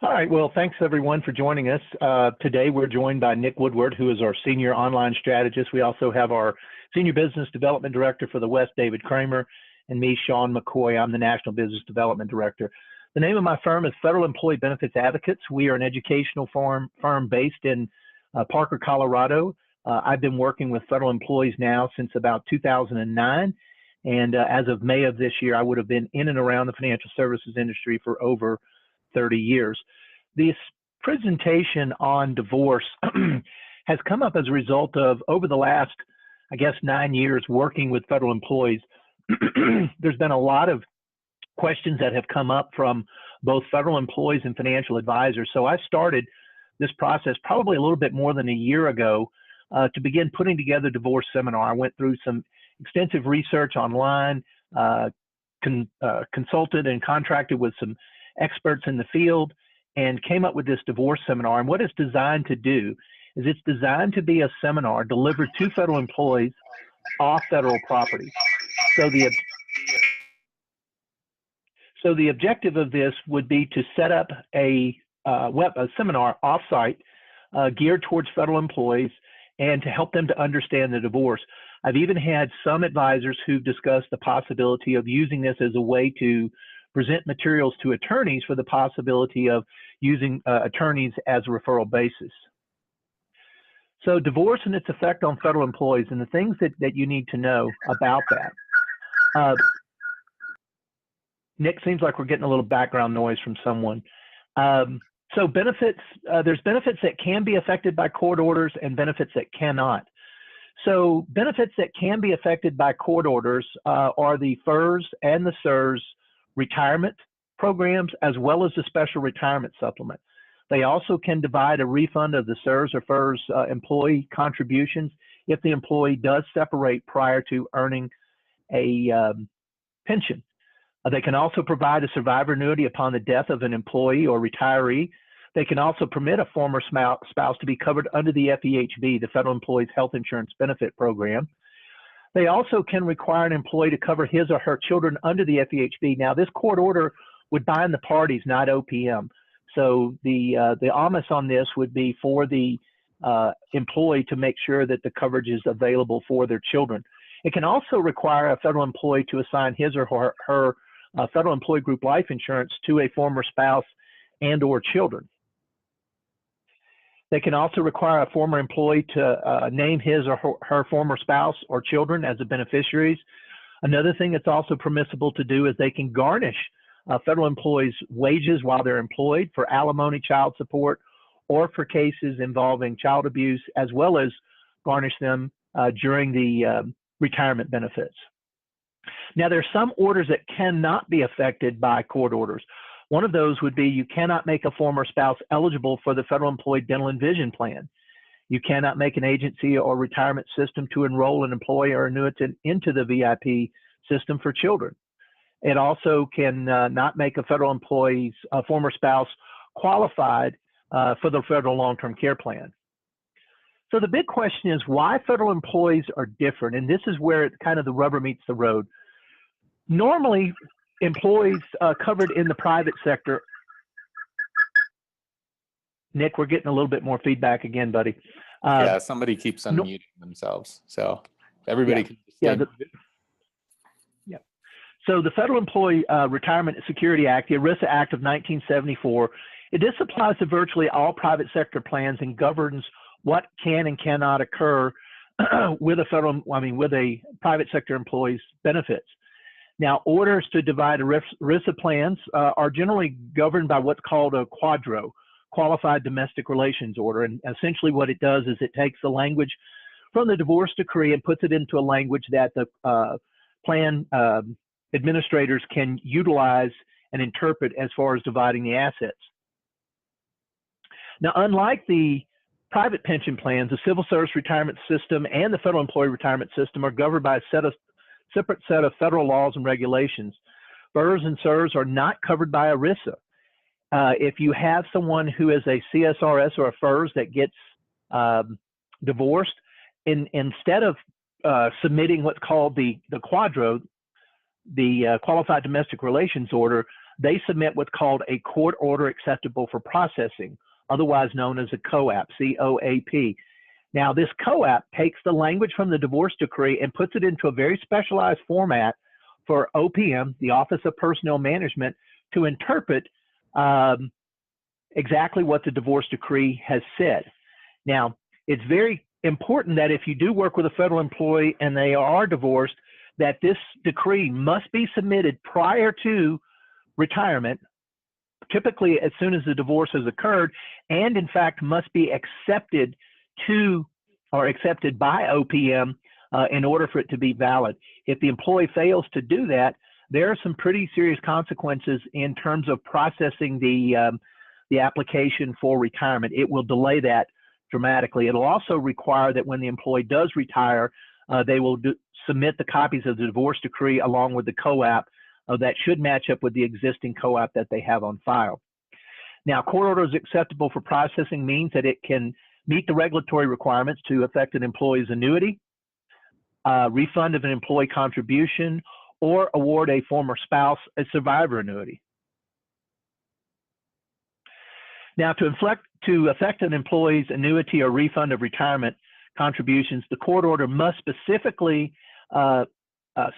All right. Well, thanks everyone for joining us. Today we're joined by Nick Woodward, who is our senior online strategist. We also have our senior business development director for the West, David Kramer, and me, Sean McCoy. I'm the national business development director. The name of my firm is Federal Employee Benefits Advocates. We are an educational firm based in Parker, Colorado. I've been working with federal employees now since about 2009. And as of May of this year, I would have been in and around the financial services industry for over 30 years. This presentation on divorce has come up as a result of, over the last, 9 years working with federal employees, there's been a lot of questions that have come up from both federal employees and financial advisors. So I started this process probably a little bit more than a year ago to begin putting together a divorce seminar. I went through some extensive research online, consulted and contracted with some experts in the field, and came up with this divorce seminar. And what it's designed to do is it's designed to be a seminar delivered to federal employees off federal property. So the objective of this would be to set up a seminar offsite geared towards federal employees and to help them to understand the divorce. I've even had some advisors who've discussed the possibility of using this as a way to present materials to attorneys for the possibility of using attorneys as a referral basis. So divorce and its effect on federal employees and the things that you need to know about that. Nick, seems like we're getting a little background noise from someone. So benefits, there's benefits that can be affected by court orders and benefits that cannot. So benefits that can be affected by court orders are the FERS and the SERS retirement programs, as well as the special retirement supplement. They also can divide a refund of the SERS or FERS employee contributions if the employee does separate prior to earning a pension. They can also provide a survivor annuity upon the death of an employee or retiree. They can also permit a former spouse to be covered under the FEHB, the Federal Employees Health Insurance Benefit Program. They also can require an employee to cover his or her children under the FEHB. Now, this court order would bind the parties, not OPM. So the onus on this would be for the employee to make sure that the coverage is available for their children. It can also require a federal employee to assign his or her federal employee group life insurance to a former spouse and or children. They can also require a former employee to name his or her former spouse or children as the beneficiaries. Another thing that's also permissible to do is they can garnish federal employees' wages while they're employed for alimony, child support, or for cases involving child abuse, as well as garnish them during the retirement benefits. Now, there are some orders that cannot be affected by court orders. One of those would be you cannot make a former spouse eligible for the federal employee dental and vision plan. You cannot make an agency or retirement system to enroll an employee or annuitant into the VIP system for children. It also can not make a federal employee's former spouse qualified for the federal long-term care plan. So the big question is why federal employees are different, and this is where kind of the rubber meets the road. Normally, employees covered in the private sector. Nick, we're getting a little bit more feedback again, buddy. Yeah, somebody keeps unmuting themselves, so everybody can just yeah. So the Federal Employee Retirement Security Act, the ERISA Act of 1974, this applies to virtually all private sector plans and governs what can and cannot occur with a private sector employee's benefits. Now, orders to divide ERISA plans are generally governed by what's called a QDRO, Qualified Domestic Relations Order. And essentially what it does is it takes the language from the divorce decree and puts it into a language that the plan administrators can utilize and interpret as far as dividing the assets. Now, unlike the private pension plans, the Civil Service Retirement System and the Federal Employee Retirement System are governed by a separate set of federal laws and regulations. FERS and SERS are not covered by ERISA. If you have someone who is a CSRS or a FERS that gets divorced, instead of submitting what's called the QDRO, the Qualified Domestic Relations Order, they submit what's called a court order acceptable for processing, otherwise known as a COAP, C-O-A-P. Now, this COAP takes the language from the divorce decree and puts it into a very specialized format for OPM, the Office of Personnel Management, to interpret exactly what the divorce decree has said. Now, it's very important that if you do work with a federal employee and they are divorced, that this decree must be submitted prior to retirement, typically as soon as the divorce has occurred, and in fact must be accepted to or accepted by OPM in order for it to be valid. If the employee fails to do that, there are some pretty serious consequences in terms of processing the application for retirement. It will delay that dramatically. It'll also require that when the employee does retire, they will submit the copies of the divorce decree along with the COAP that should match up with the existing COAP that they have on file. Now, court order is acceptable for processing means that it can meet the regulatory requirements to affect an employee's annuity, refund of an employee contribution, or award a former spouse a survivor annuity. Now, to affect an employee's annuity or refund of retirement contributions, the court order must specifically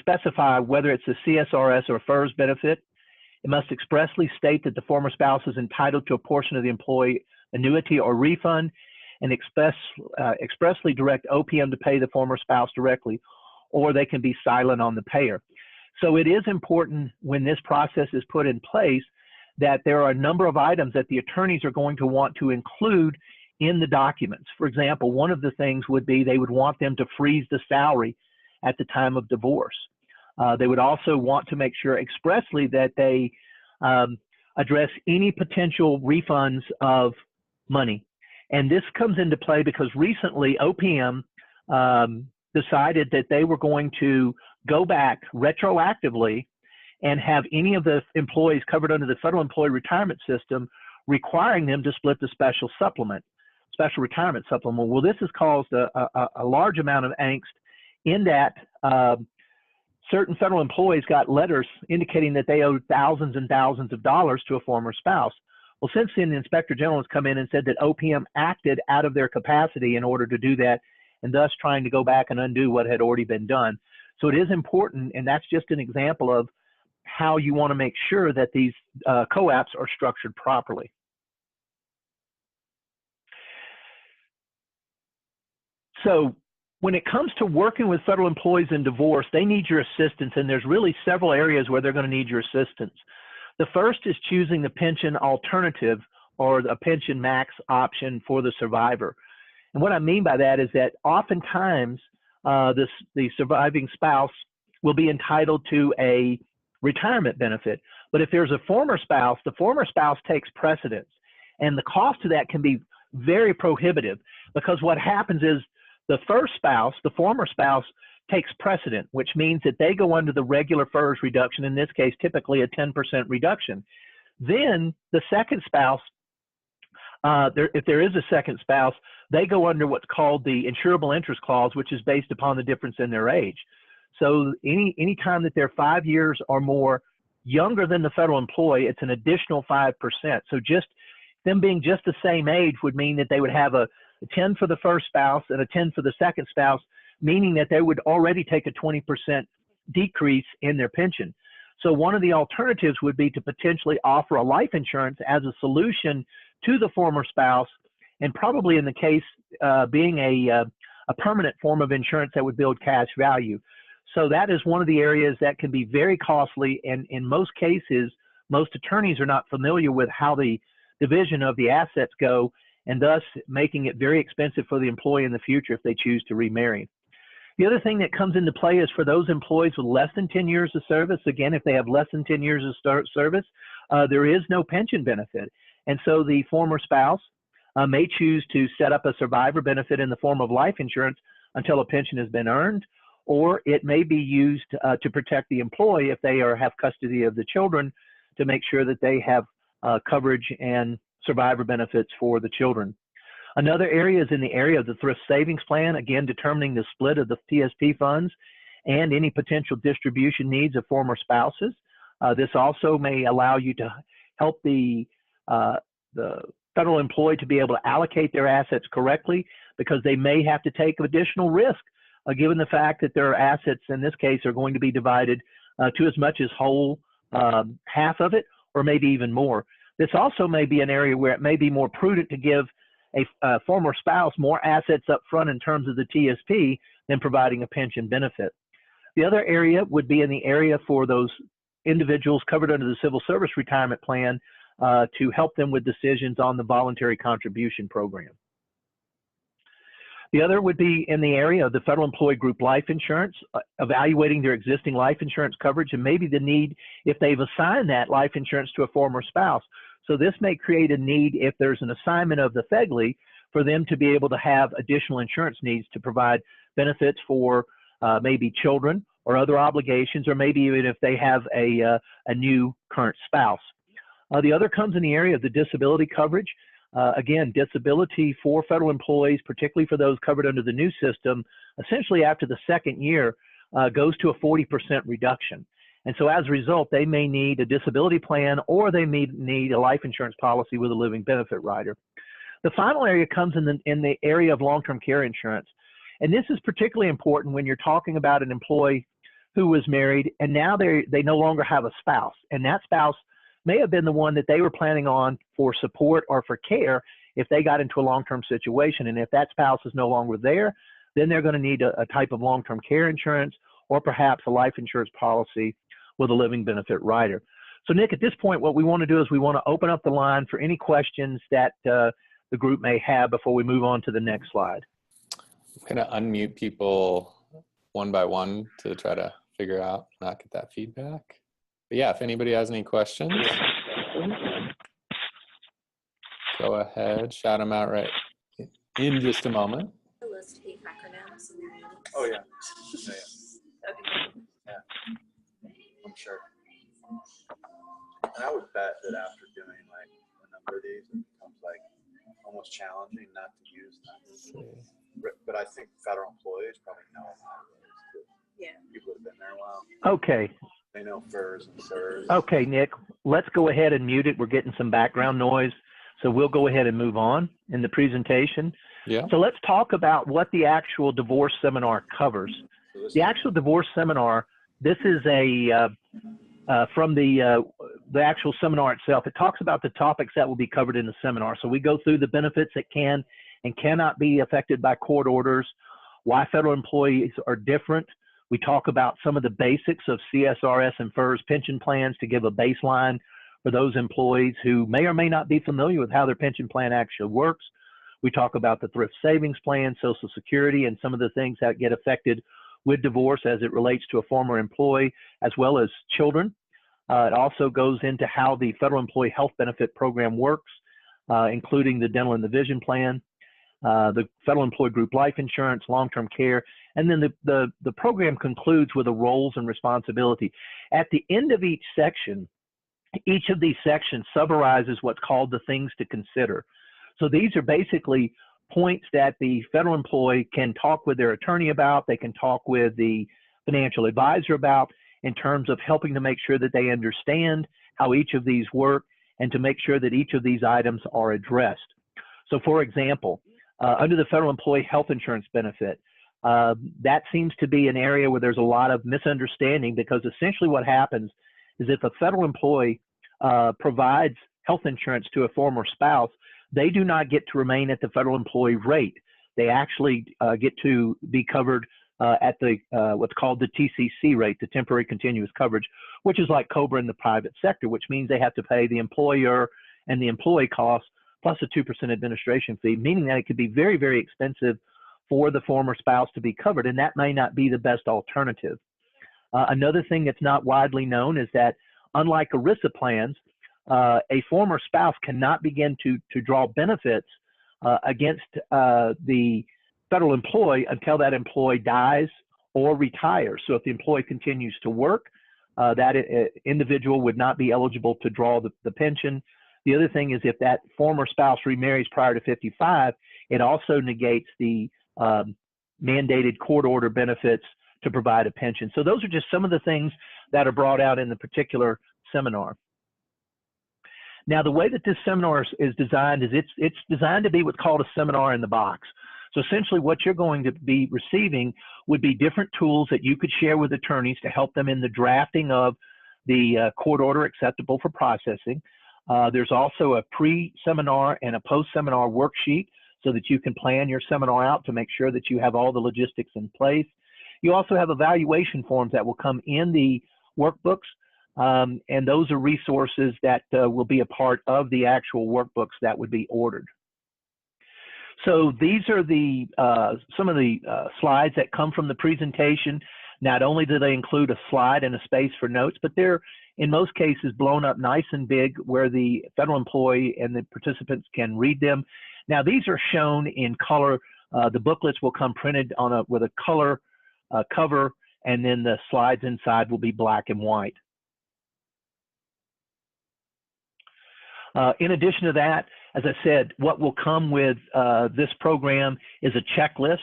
specify whether it's a CSRS or a FERS benefit. It must expressly state that the former spouse is entitled to a portion of the employee annuity or refund, and expressly direct OPM to pay the former spouse directly, or they can be silent on the payer. So it is important when this process is put in place that there are a number of items that the attorneys are going to want to include in the documents. For example, one of the things would be they would want them to freeze the salary at the time of divorce. They would also want to make sure expressly that they address any potential refunds of money. And this comes into play because recently OPM decided that they were going to go back retroactively and have any of the employees covered under the Federal Employee Retirement System requiring them to split the special retirement supplement. Well, this has caused a large amount of angst in that certain federal employees got letters indicating that they owed thousands and thousands of dollars to a former spouse. Well, since then, the Inspector General has come in and said that OPM acted out of their capacity in order to do that, and thus trying to go back and undo what had already been done. So it is important, and that's just an example of how you want to make sure that these COAPs are structured properly. So when it comes to working with federal employees in divorce, they need your assistance, and there's really several areas where they're going to need your assistance. The first is choosing the pension alternative or a pension max option for the survivor. And what I mean by that is that oftentimes the surviving spouse will be entitled to a retirement benefit. But if there's a former spouse, the former spouse takes precedence. And the cost of that can be very prohibitive, because what happens is the first spouse, the former spouse, takes precedent, which means that they go under the regular FERS reduction, in this case, typically a 10% reduction. Then the second spouse, if there is a second spouse, they go under what's called the insurable interest clause, which is based upon the difference in their age. So any time that they're 5 years or more younger than the federal employee, it's an additional 5%. So just them being just the same age would mean that they would have a 10 for the first spouse and a 10 for the second spouse, meaning that they would already take a 20% decrease in their pension. So one of the alternatives would be to potentially offer a life insurance as a solution to the former spouse, and probably in the case being a permanent form of insurance that would build cash value. So that is one of the areas that can be very costly, and in most cases, most attorneys are not familiar with how the division of the assets go, and thus making it very expensive for the employee in the future if they choose to remarry. The other thing that comes into play is for those employees with less than 10 years of service. Again, if they have less than 10 years of service, there is no pension benefit. And so the former spouse may choose to set up a survivor benefit in the form of life insurance until a pension has been earned, or it may be used to protect the employee if they have custody of the children, to make sure that they have coverage and survivor benefits for the children. Another area is in the area of the thrift savings plan, again, determining the split of the TSP funds and any potential distribution needs of former spouses. This also may allow you to help the federal employee to be able to allocate their assets correctly, because they may have to take additional risk given the fact that their assets in this case are going to be divided to as much as whole half of it, or maybe even more. This also may be an area where it may be more prudent to give a former spouse more assets up front in terms of the TSP than providing a pension benefit. The other area would be in the area for those individuals covered under the Civil Service Retirement Plan to help them with decisions on the voluntary contribution program. The other would be in the area of the federal employee group life insurance, evaluating their existing life insurance coverage and maybe the need if they've assigned that life insurance to a former spouse. So this may create a need if there's an assignment of the FEGLI for them to be able to have additional insurance needs to provide benefits for maybe children or other obligations, or maybe even if they have a new current spouse. The other comes in the area of the disability coverage. Again, disability for federal employees, particularly for those covered under the new system, essentially after the second year goes to a 40% reduction. And so as a result, they may need a disability plan, or they may need a life insurance policy with a living benefit rider. The final area comes in the area of long-term care insurance. And this is particularly important when you're talking about an employee who was married and now they no longer have a spouse. And that spouse may have been the one that they were planning on for support or for care if they got into a long-term situation. And if that spouse is no longer there, then they're going to need a type of long-term care insurance, or perhaps a life insurance policy with a living benefit rider. So Nick, at this point, what we want to do is we want to open up the line for any questions that the group may have before we move on to the next slide. I'm going to unmute people one by one to try to figure out, not get that feedback. But yeah, if anybody has any questions, go ahead, shout them out right in just a moment. List 8 acronyms. Oh yeah. Okay. Yeah. I'm sure. And I would bet that after doing like a number of these, it becomes like almost challenging not to use them. But I think federal employees probably know how it is too. Yeah. People that have been there a while. Okay. They know FERS and SIRS. Okay, Nick, let's go ahead and mute it. We're getting some background noise. So we'll go ahead and move on in the presentation. Yeah. So let's talk about what the actual divorce seminar covers. So The actual divorce seminar, this is from the actual seminar itself. It talks about the topics that will be covered in the seminar. So we go through the benefits that can and cannot be affected by court orders, why federal employees are different. We talk about some of the basics of CSRS and FERS pension plans to give a baseline for those employees who may or may not be familiar with how their pension plan actually works. We talk about the thrift savings plan, Social Security, and some of the things that get affected with divorce as it relates to a former employee, as well as children. It also goes into how the federal employee health benefit program works, including the dental and the vision plan, the federal employee group life insurance, long-term care, and then the program concludes with the roles and responsibility. At the end of each section, each of these sections summarizes what's called the things to consider. So these are basically points that the federal employee can talk with their attorney about, they can talk with the financial advisor about, in terms of helping to make sure that they understand how each of these work and to make sure that each of these items are addressed. So for example, under the federal employee health insurance benefit, that seems to be an area where there's a lot of misunderstanding, because essentially what happens is if a federal employee provides health insurance to a former spouse, they do not get to remain at the federal employee rate. They actually get to be covered at the what's called the TCC rate, the temporary continuous coverage, which is like COBRA in the private sector, which means they have to pay the employer and the employee costs plus a 2% administration fee, meaning that it could be very, very expensive for the former spouse to be covered, and that may not be the best alternative. Another thing that's not widely known is that unlike ERISA plans, a former spouse cannot begin to draw benefits against the federal employee until that employee dies or retires. So if the employee continues to work, that individual would not be eligible to draw the pension. The other thing is if that former spouse remarries prior to 55, it also negates the mandated court order benefits to provide a pension. So those are just some of the things that are brought out in the particular seminar. Now, the way that this seminar is designed is it's designed to be what's called a seminar in the box. So essentially what you're going to be receiving would be different tools that you could share with attorneys to help them in the drafting of the court order acceptable for processing. There's also a pre-seminar and a post-seminar worksheet so that you can plan your seminar out to make sure that you have all the logistics in place. You also have evaluation forms that will come in the workbooks, and those are resources that will be a part of the actual workbooks that would be ordered. So these are the some of the slides that come from the presentation. Not only do they include a slide and a space for notes, but they're in most cases blown up nice and big where the federal employee and the participants can read them. Now these are shown in color. The booklets will come printed on with a color cover, and then the slides inside will be black and white. In addition to that, as I said, what will come with this program is a checklist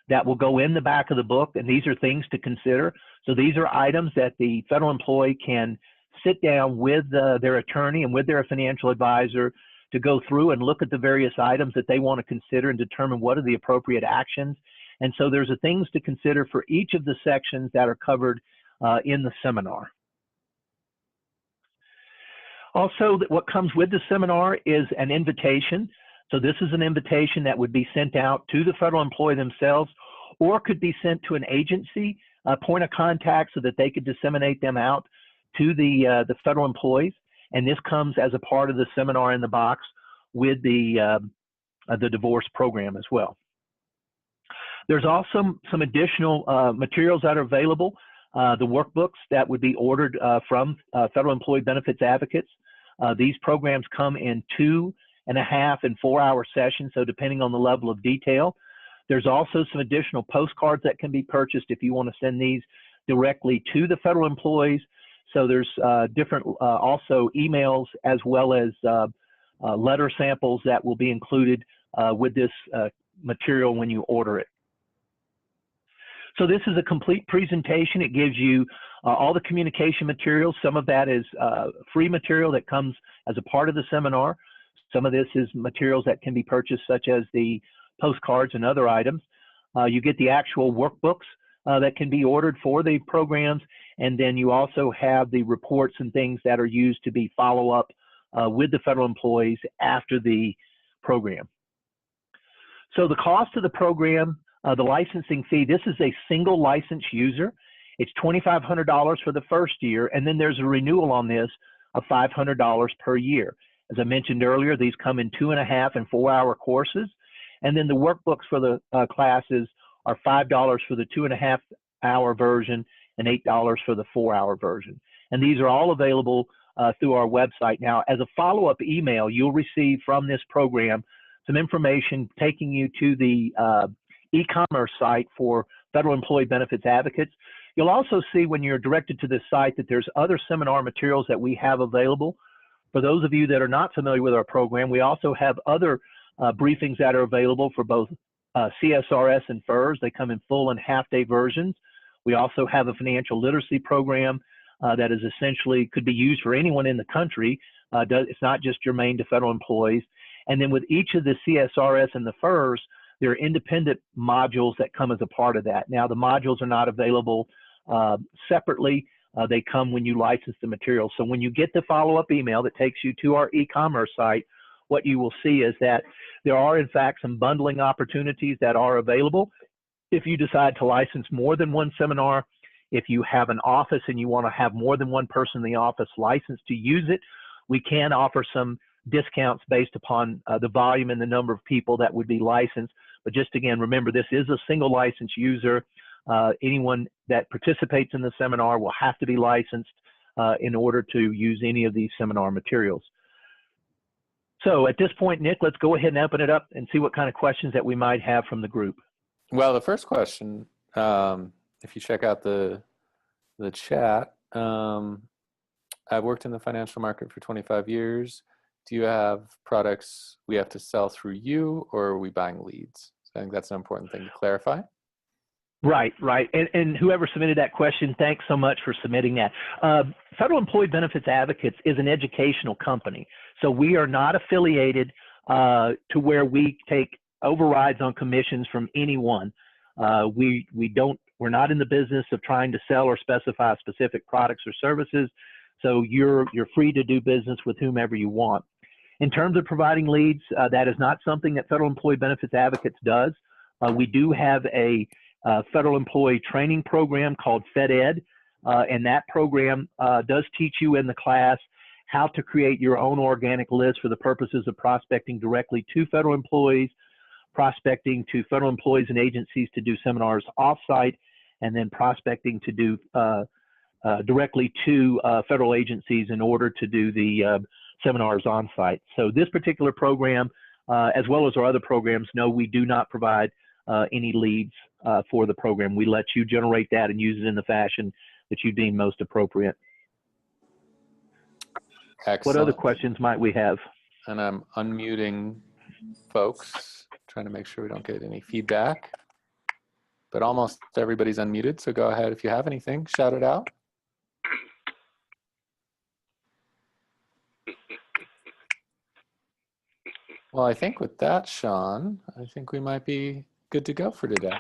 that will go in the back of the book, and these are things to consider. So these are items that the federal employee can sit down with their attorney and with their financial advisor to go through and look at the various items that they want to consider and determine what are the appropriate actions. And so there's things to consider for each of the sections that are covered in the seminar. Also, what comes with the seminar is an invitation. So this is an invitation that would be sent out to the federal employee themselves, or could be sent to an agency, a point of contact, so that they could disseminate them out to the federal employees. And this comes as a part of the seminar in the box with the divorce program as well. There's also some additional materials that are available. The workbooks that would be ordered from Federal Employee Benefits Advocates. These programs come in 2.5 and 4 hour sessions, so depending on the level of detail. There's also some additional postcards that can be purchased if you want to send these directly to the federal employees. So there's different also emails as well as letter samples that will be included with this material when you order it. So this is a complete presentation. It gives you all the communication materials. Some of that is free material that comes as a part of the seminar. Some of this is materials that can be purchased, such as the postcards and other items. You get the actual workbooks that can be ordered for the programs, and then you also have the reports and things that are used to be follow-up with the federal employees after the program. So the cost of the program, the licensing fee, this is a single license user. It's $2,500 for the first year, and then there's a renewal on this of $500 per year. As I mentioned earlier, these come in 2.5 and 4 hour courses, and then the workbooks for the classes are $5 for the 2.5 hour version and $8 for the 4 hour version. And these are all available through our website. Now, as a follow-up email, you'll receive from this program some information taking you to the e-commerce site for Federal Employee Benefits Advocates. You'll also see when you're directed to this site that there's other seminar materials that we have available. For those of you that are not familiar with our program, we also have other briefings that are available for both CSRS and FERS. They come in full and half-day versions. We also have a financial literacy program that is essentially could be used for anyone in the country. It's not just germane to federal employees. And then with each of the CSRS and the FERS, there are independent modules that come as a part of that. Now, the modules are not available separately. They come when you license the material. So when you get the follow-up email that takes you to our e-commerce site, what you will see is that there are, in fact, some bundling opportunities that are available. If you decide to license more than one seminar, if you have an office and you want to have more than one person in the office licensed to use it, we can offer some discounts based upon the volume and the number of people that would be licensed. But just again, remember, this is a single license user. Anyone that participates in the seminar will have to be licensed in order to use any of these seminar materials. So at this point, Nick, let's go ahead and open it up and see what kind of questions that we might have from the group. Well, the first question, if you check out the chat, I've worked in the financial market for 25 years. Do you have products we have to sell through you, or are we buying leads? So I think that's an important thing to clarify. Right, right. And whoever submitted that question, thanks so much for submitting that. Federal Employee Benefits Advocates is an educational company. So we are not affiliated to where we take overrides on commissions from anyone. We're not in the business of trying to sell or specify specific products or services. So you're free to do business with whomever you want. In terms of providing leads, that is not something that Federal Employee Benefits Advocates does. We do have a federal employee training program called FEDED, and that program does teach you in the class how to create your own organic list for the purposes of prospecting directly to federal employees, prospecting to federal employees and agencies to do seminars off-site, and then prospecting to do directly to federal agencies in order to do the seminars on-site. So this particular program, as well as our other programs, no, we do not provide any leads for the program. We let you generate that and use it in the fashion that you deem most appropriate. Excellent. What other questions might we have? And I'm unmuting folks, trying to make sure we don't get any feedback. But almost everybody's unmuted, so go ahead if you have anything, shout it out. Well, I think with that, Sean, I think we might be good to go for today.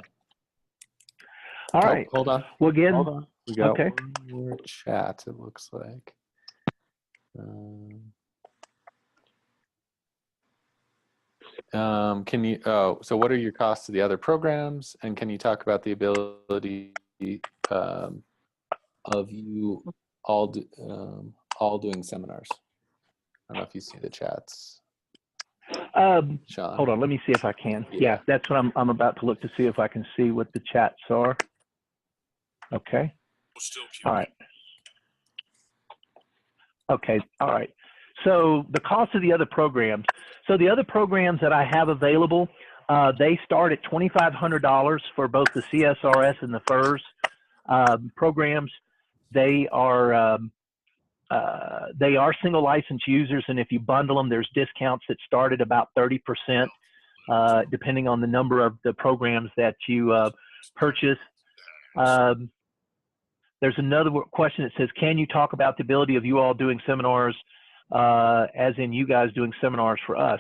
All right. Hold on. Well, again, Hold on. We got okay. one more chat, it looks like. Can you, so what are your costs to the other programs? And can you talk about the ability of you all doing seminars? I don't know if you see the chats. Sean. Hold on, let me see if I can. Yeah, that's what I'm about to look to see if I can see what the chats are. Okay. All right. Okay, all right. So the cost of the other programs. So the other programs that I have available, they start at $2,500 for both the CSRS and the FERS programs. They are single license users, and if you bundle them, there's discounts that start at about 30%, depending on the number of the programs that you purchase. There's another question that says, can you talk about the ability of you all doing seminars, as in you guys doing seminars for us?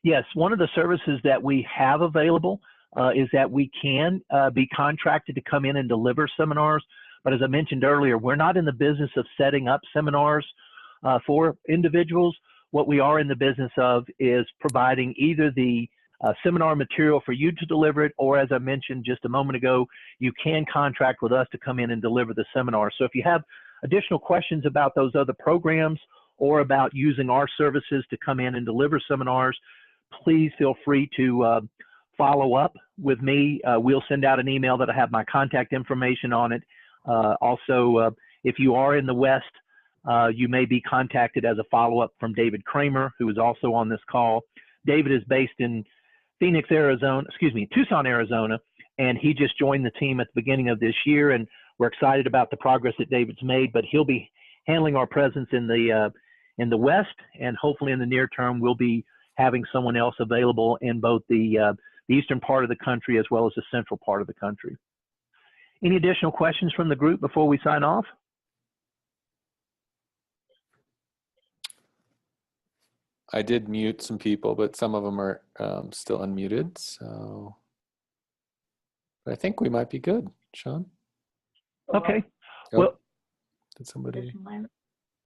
Yes, one of the services that we have available is that we can be contracted to come in and deliver seminars. But as I mentioned earlier, we're not in the business of setting up seminars for individuals. What we are in the business of is providing either the seminar material for you to deliver it, or as I mentioned just a moment ago, you can contract with us to come in and deliver the seminar. So if you have additional questions about those other programs or about using our services to come in and deliver seminars, please feel free to follow up with me. We'll send out an email that'll have my contact information on it. Also, if you are in the West, you may be contacted as a follow-up from David Kramer, who is also on this call. David is based in Tucson, Arizona, and he just joined the team at the beginning of this year, and we're excited about the progress that David's made, but he'll be handling our presence in the West, and hopefully in the near term, we'll be having someone else available in both the eastern part of the country as well as the central part of the country. Any additional questions from the group before we sign off? I did mute some people, but some of them are still unmuted. So I think we might be good, Sean. Okay. Oh, Well, did somebody?